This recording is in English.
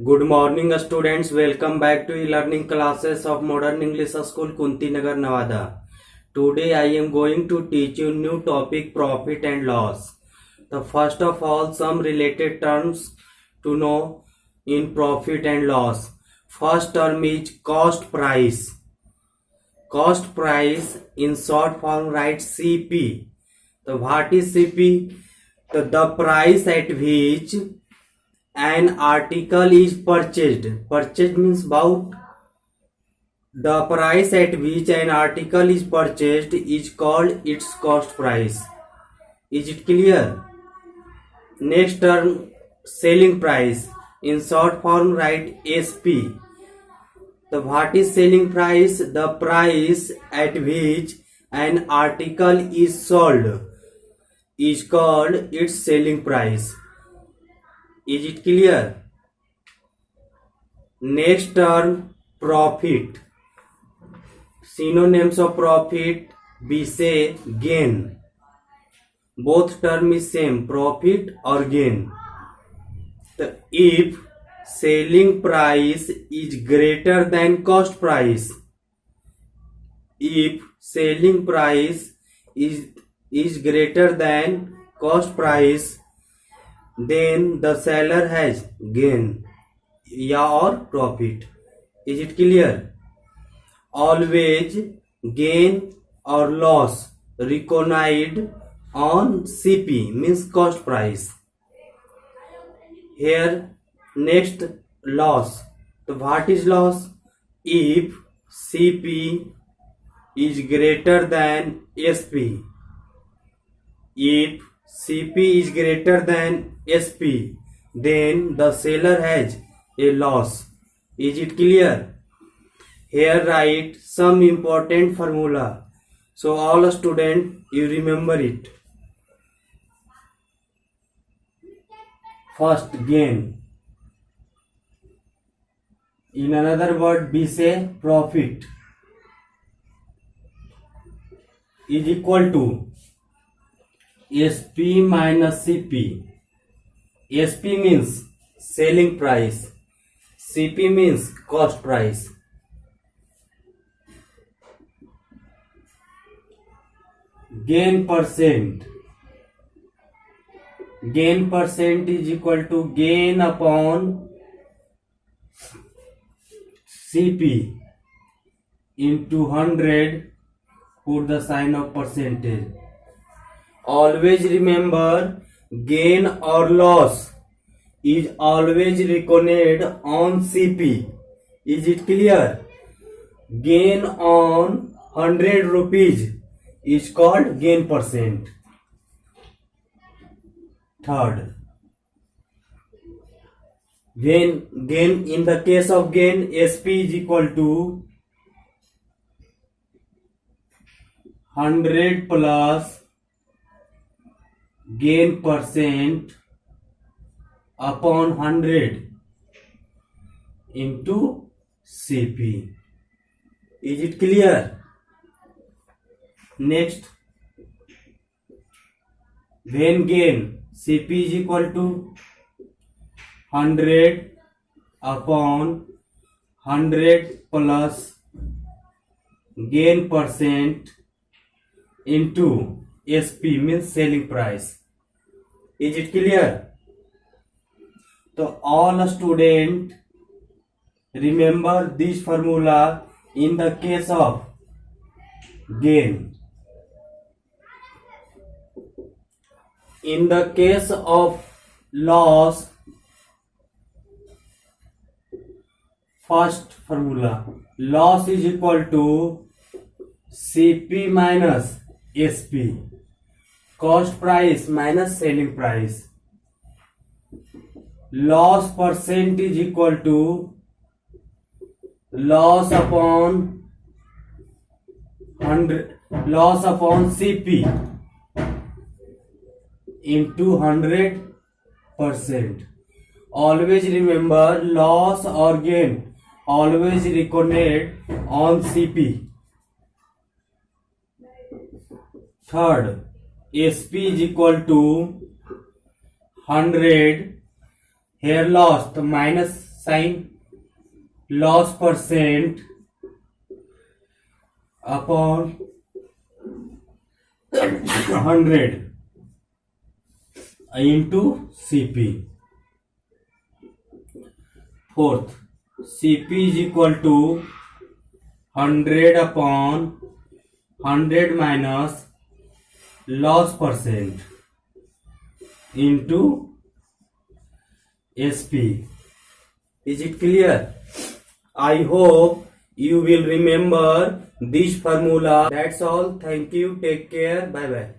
Good morning, students. Welcome back to e-learning classes of Modern English School, Kuntinagar, Nevada. Today, I am going to teach you new topic: profit and loss. The first of all, some related terms to know in profit and loss. First term is cost price. Cost price in short form write CP. So what is CP? The price at which an article is purchased. Purchased means bought. The price at which an article is purchased is called its cost price. Is it clear? Next term, selling price. In short form write SP. The what is selling price? The price at which an article is sold is called its selling price. Is it clear? Next term, profit. Synonyms of profit, we say gain. Both term is same, profit or gain. So if selling price is greater than cost price, if selling price is greater than cost price, then the seller has gain or profit. Is it clear? Always gain or loss recognized on CP means cost price. Here next loss. So what is loss? If CP is greater than SP, if CP is greater than SP, then the seller has a loss. Is it clear? Here write some important formula. So all students, you remember it. First, gain. In another word, we say profit is equal to SP minus CP. SP means selling price. CP means cost price. Gain percent. Gain percent is equal to gain upon CP into 100, put the sign of percentage. Always remember, gain or loss is always reckoned on CP. Is it clear? Gain on 100 rupees is called gain percent. Third, when gain, in the case of gain, SP is equal to 100 plus gain percent upon 100 into CP. Is it clear? Next, when gain CP is equal to 100 upon 100 plus gain percent into SP means selling price. Is it clear? So all students remember this formula in the case of gain. In the case of loss, first formula, loss is equal to CP minus SP, cost price minus selling price. Loss percent is equal to loss upon 100, loss upon CP into 100%. Always remember, loss or gain always reckoned on CP. Third, SP is equal to 100. Here loss minus sin loss percent upon 100 into CP. Fourth, CP is equal to 100 upon 100 minus loss percent into SP. Is it clear? I hope you will remember this formula. That's all. Thank you. Take care. Bye bye.